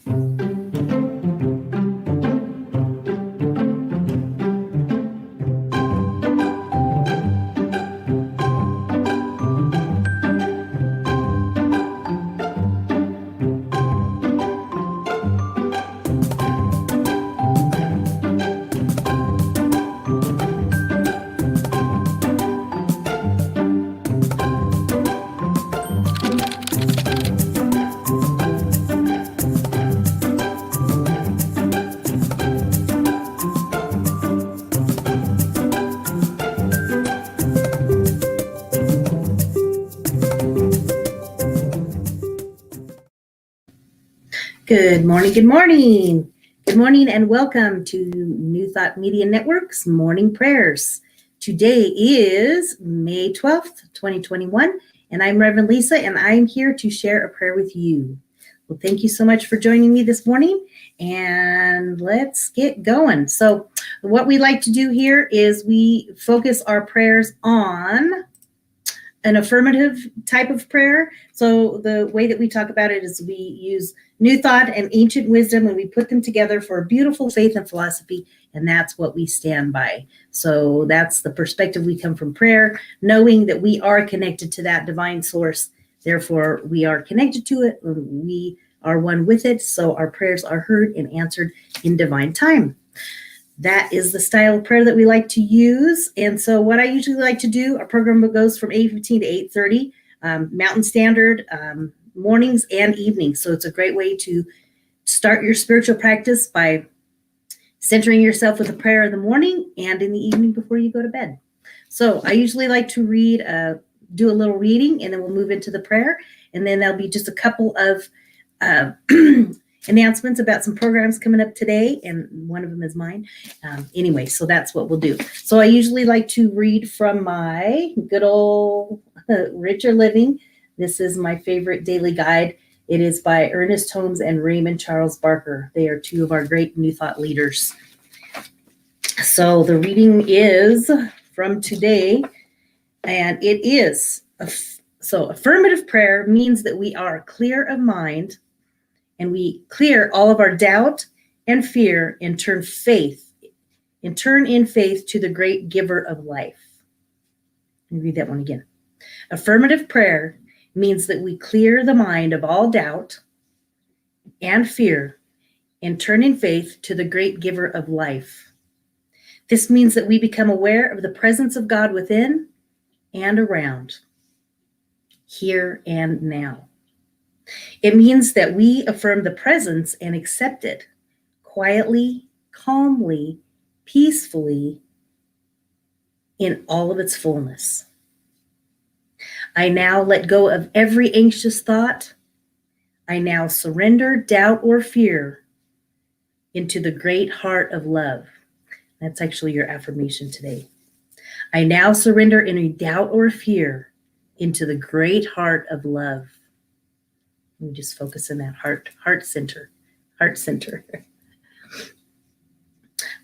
Good morning, good morning. Good morning and welcome to New Thought Media Network's Morning Prayers. Today is May 12th, 2021, and I'm Rev Lisa, and I'm here to share a prayer with you. Well, thank you so much for joining me this morning, and let's get going. So what we like to do here is we focus our prayers on an affirmative type of prayer. So the way that we talk about it is we use New Thought and ancient wisdom and we put them together for a beautiful faith and philosophy, and that's what we stand by. So that's the perspective we come from prayer, knowing that we are connected to that divine source. Therefore, we are connected to it. We are one with it. So our prayers are heard and answered in divine time. That is the style of prayer that we like to use. And so what I usually like to do, our program goes from 8:15 to 8:30, Mountain Standard, mornings and evenings. So it's a great way to start your spiritual practice by centering yourself with a prayer in the morning and in the evening before you go to bed. So I usually like to read, do a little reading, and then we'll move into the prayer. And then there'll be just a couple of announcements about some programs coming up today, and one of them is mine. Anyway, so that's what we'll do. So I usually like to read from my good old Richer Living. This is my favorite daily guide. It is by Ernest Holmes and Raymond Charles Barker. They are two of our great New Thought leaders. So the reading is from today, and it is, so affirmative prayer means that we are clear of mind, and we clear all of our doubt and fear and turn in faith to the great giver of life. Let me read that one again. Affirmative prayer means that we clear the mind of all doubt and fear and turn in faith to the great giver of life. This means that we become aware of the presence of God within and around, here and now. It means that we affirm the presence and accept it quietly, calmly, peacefully, in all of its fullness. I now let go of every anxious thought. I now surrender doubt or fear into the great heart of love. That's actually your affirmation today. I now surrender any doubt or fear into the great heart of love. We just focus in that heart center.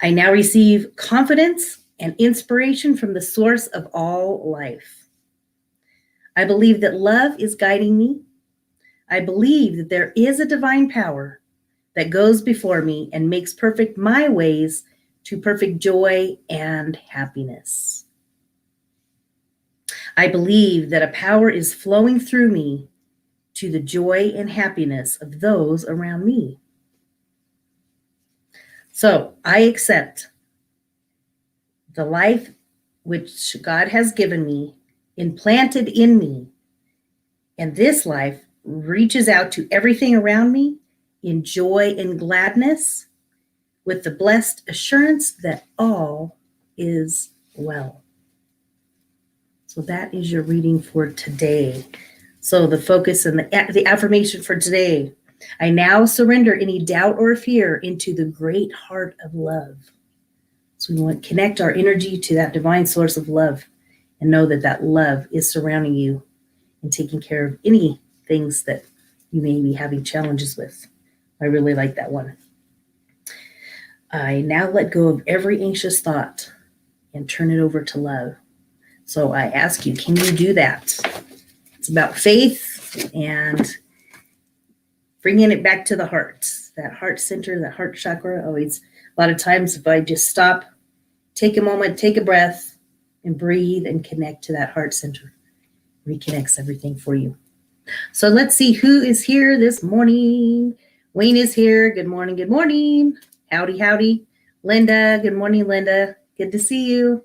I now receive confidence and inspiration from the source of all life. I believe that love is guiding me. I believe that there is a divine power that goes before me and makes perfect my ways to perfect joy and happiness. I believe that a power is flowing through me to the joy and happiness of those around me. So I accept the life which God has given me, implanted in me, and this life reaches out to everything around me in joy and gladness, with the blessed assurance that all is well. So that is your reading for today. So the focus and the affirmation for today: I now surrender any doubt or fear into the great heart of love. So we want to connect our energy to that divine source of love and know that that love is surrounding you and taking care of any things that you may be having challenges with. I really like that one. I now let go of every anxious thought and turn it over to love. So I ask you, can you do that? It's about faith and bringing it back to the heart. that heart center, that heart chakra. Always, a lot of times if I just stop, take a moment, take a breath, and breathe and connect to that heart center, reconnects everything for you. So let's see who is here this morning. Wayne is here. Good morning. Good morning. Howdy, howdy. Linda. Good morning, Linda. Good to see you.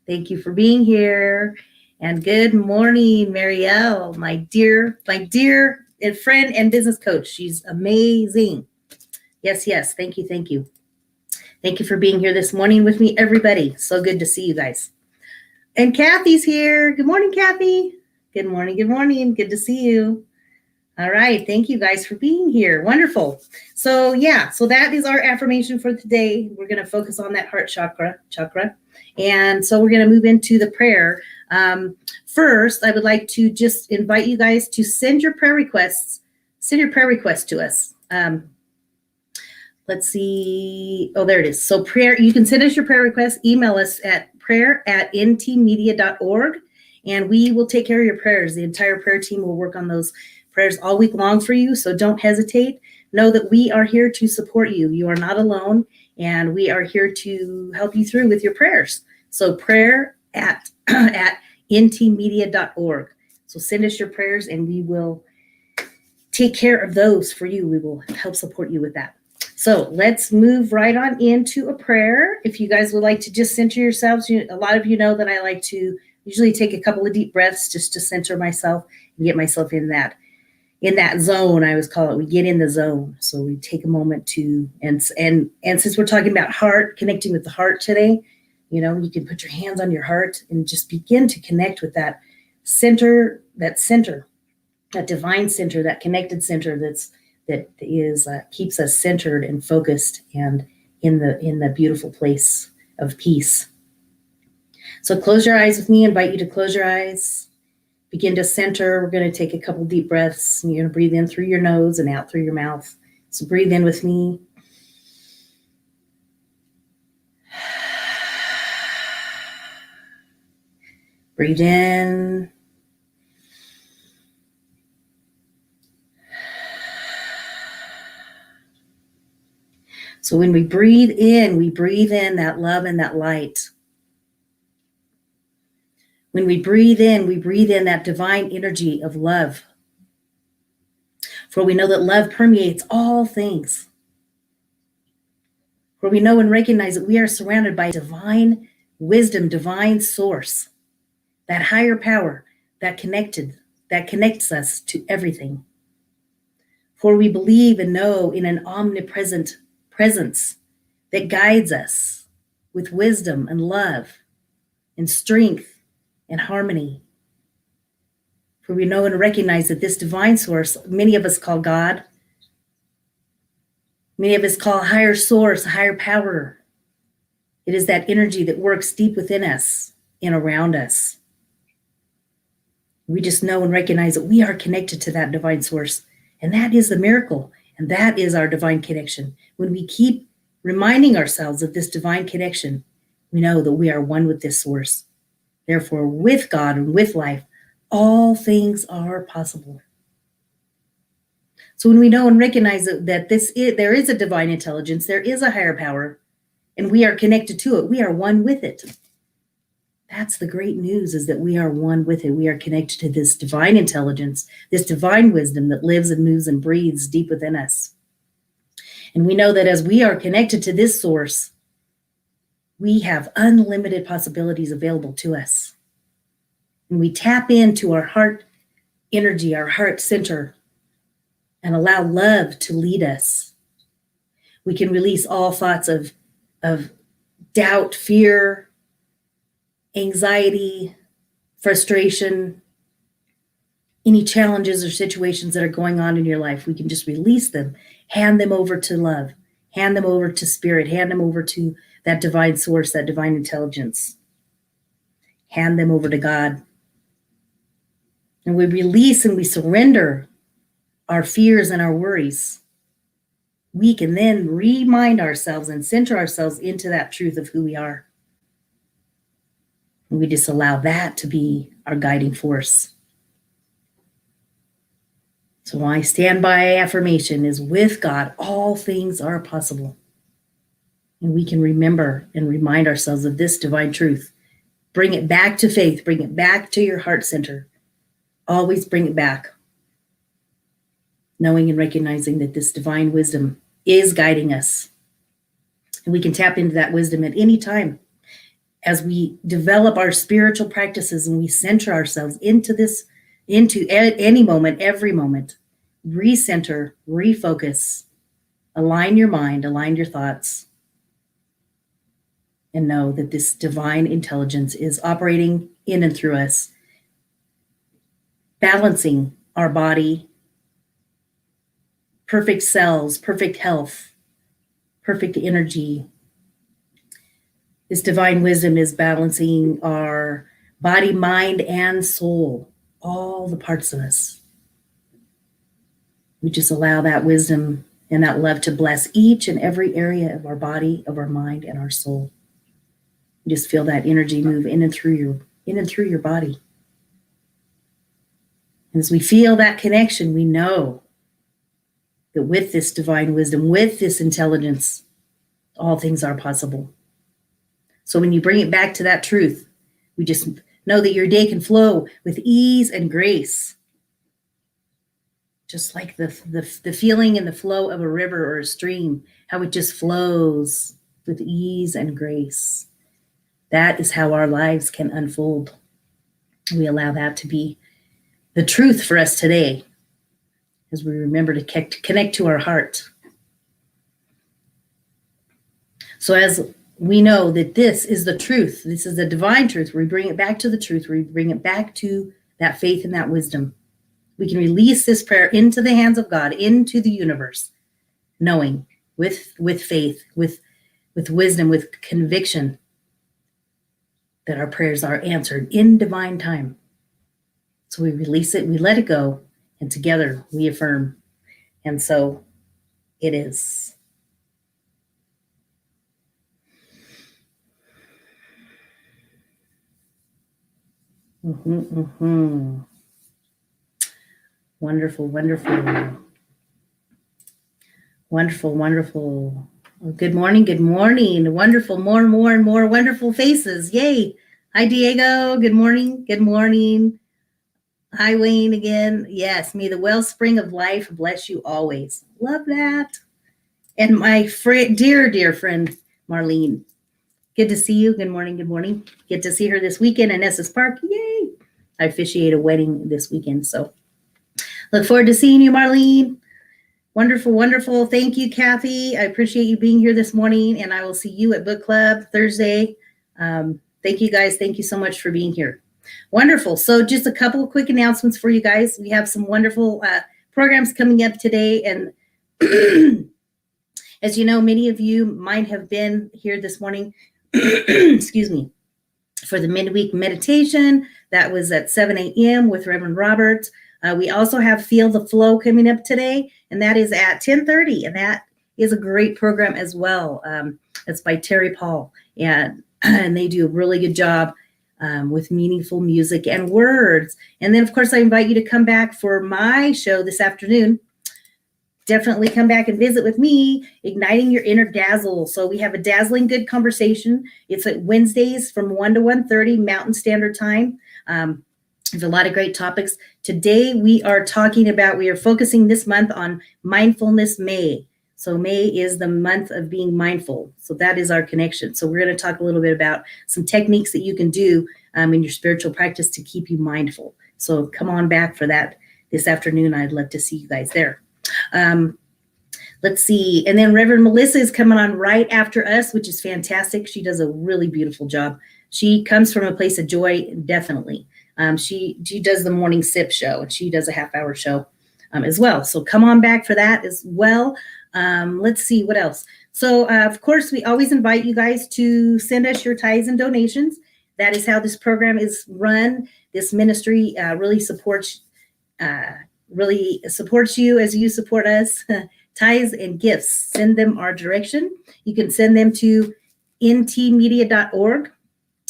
Thank you for being here. And good morning, Marielle, my dear friend and business coach. She's amazing. Yes, yes. Thank you. Thank you. Thank you for being here this morning with me, everybody. So good to see you guys. And Kathy's here. Good morning, Kathy. Good morning. Good morning. Good to see you. All right. Thank you guys for being here. Wonderful. So that is our affirmation for today. We're going to focus on that heart chakra. And so we're going to move into the prayer. First, I would like to just invite you guys to send your prayer requests. Send your prayer requests to us. Let's see. Oh, there it is. So prayer, you can send us your prayer requests. Email us at prayer@ntmedia.org, and we will take care of your prayers. The entire prayer team will work on those prayers all week long for you, so don't hesitate. Know that we are here to support you. You are not alone, and we are here to help you through with your prayers. So prayer at ntmedia.org. So send us your prayers, and we will take care of those for you. We will help support you with that. So let's move right on into a prayer. If you guys would like to just center yourselves, a lot of you know that I like to usually take a couple of deep breaths just to center myself and get myself in that zone. I always call it, we get in the zone. So we take a moment to, and since we're talking about heart, connecting with the heart today, you can put your hands on your heart and just begin to connect with that center, that divine center, that connected center that keeps us centered and focused and in the beautiful place of peace. So close your eyes with me. I invite you to close your eyes. Begin to center. We're going to take a couple deep breaths. And you're going to breathe in through your nose and out through your mouth. So breathe in with me. Breathe in. So when we breathe in that love and that light. When we breathe in that divine energy of love. For we know that love permeates all things. For we know and recognize that we are surrounded by divine wisdom, divine source, that higher power that connects us to everything. For we believe and know in an omnipresent presence that guides us with wisdom and love and strength and harmony. For we know and recognize that this divine source, many of us call God, many of us call higher source, higher power. It is that energy that works deep within us and around us. We just know and recognize that we are connected to that divine source. And that is the miracle. And that is our divine connection. When we keep reminding ourselves of this divine connection, we know that we are one with this source. Therefore, with God and with life, all things are possible. So when we know and recognize that there is a divine intelligence, there is a higher power, and we are connected to it, we are one with it. That's the great news, is that we are one with it. We are connected to this divine intelligence, this divine wisdom that lives and moves and breathes deep within us. And we know that as we are connected to this source, we have unlimited possibilities available to us. And we tap into our heart energy, our heart center, and allow love to lead us. We can release all thoughts of doubt, fear, anxiety, frustration, any challenges or situations that are going on in your life. We can just release them, hand them over to love, hand them over to spirit, hand them over to that divine source, that divine intelligence. Hand them over to God. And we release and we surrender our fears and our worries. We can then remind ourselves and center ourselves into that truth of who we are. And we just allow that to be our guiding force. So my standby affirmation is, with God, all things are possible. And we can remember and remind ourselves of this divine truth. Bring it back to faith. Bring it back to your heart center. Always bring it back. Knowing and recognizing that this divine wisdom is guiding us. And we can tap into that wisdom at any time as we develop our spiritual practices and we center ourselves into any moment, every moment. Recenter, refocus, align your mind, align your thoughts, and know that this divine intelligence is operating in and through us, balancing our body, perfect cells, perfect health, perfect energy. This divine wisdom is balancing our body, mind, and soul, all the parts of us. We just allow that wisdom and that love to bless each and every area of our body, of our mind, and our soul. You just feel that energy move in and through your body. And as we feel that connection, we know that with this divine wisdom, with this intelligence, all things are possible. So when you bring it back to that truth, we just know that your day can flow with ease and grace. Just like the feeling and the flow of a river or a stream, how it just flows with ease and grace. That is how our lives can unfold. We allow that to be the truth for us today as we remember to connect to our heart. So as we know that this is the truth, this is the divine truth, we bring it back to the truth, we bring it back to that faith and that wisdom. We can release this prayer into the hands of God, into the universe, knowing with faith, with wisdom, with conviction that our prayers are answered in divine time. So we release it, we let it go, and together we affirm. And so it is. Wonderful, wonderful. Wonderful, wonderful. Good morning, good morning. Wonderful, more and more wonderful faces. Yay. Hi, Diego. Good morning, good morning. Hi, Wayne again. Yes, may the wellspring of life bless you always. Love that. And my dear friend, Marlene. Good to see you. Good morning, good morning. Get to see her this weekend in Estes Park. Yay. I officiate a wedding this weekend, so look forward to seeing you, Marlene. Wonderful, wonderful. Thank you, Kathy. I appreciate you being here this morning, and I will see you at book club Thursday. Thank you, guys. Thank you so much for being here. Wonderful. So just a couple of quick announcements for you guys. We have some wonderful programs coming up today. And as you know, many of you might have been here this morning, excuse me, for the midweek meditation. That was at 7 a.m. with Reverend Robert. We also have Feel the Flow coming up today, and that is at 10:30, and that is a great program as well. It's by Terry Paul, and they do a really good job with meaningful music and words. And then, of course, I invite you to come back for my show this afternoon. Definitely come back and visit with me, Igniting Your Inner Dazzle. So we have a dazzling good conversation. It's at Wednesdays from 1 to 1:30 Mountain Standard Time. There's a lot of great topics. Today we are focusing this month on Mindfulness May. So May is the month of being mindful. So that is our connection. So we're going to talk a little bit about some techniques that you can do in your spiritual practice to keep you mindful. So come on back for that this afternoon. I'd love to see you guys there. Let's see. And then Reverend Melissa is coming on right after us, which is fantastic. She does a really beautiful job. She comes from a place of joy, definitely. She does the morning sip show, and she does a half-hour show as well. So come on back for that as well. Let's see what else. So, of course, we always invite you guys to send us your tithes and donations. That is how this program is run. This ministry really supports you as you support us. Tithes and gifts, send them our direction. You can send them to ntmedia.org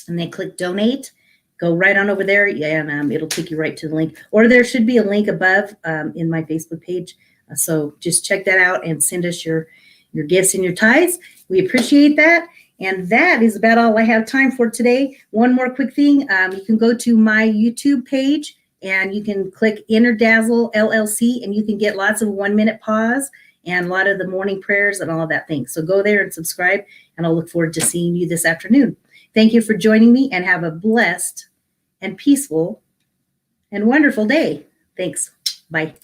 and then click donate. go right on over there, and it'll take you right to the link. Or there should be a link above in my Facebook page. So just check that out and send us your gifts and your tithes. We appreciate that. And that is about all I have time for today. One more quick thing. You can go to my YouTube page and you can click Inner Dazzle LLC, and you can get lots of 1 minute pause and a lot of the morning prayers and all of that thing. So go there and subscribe, and I'll look forward to seeing you this afternoon. Thank you for joining me, and have a blessed and peaceful and wonderful day. Thanks. Bye.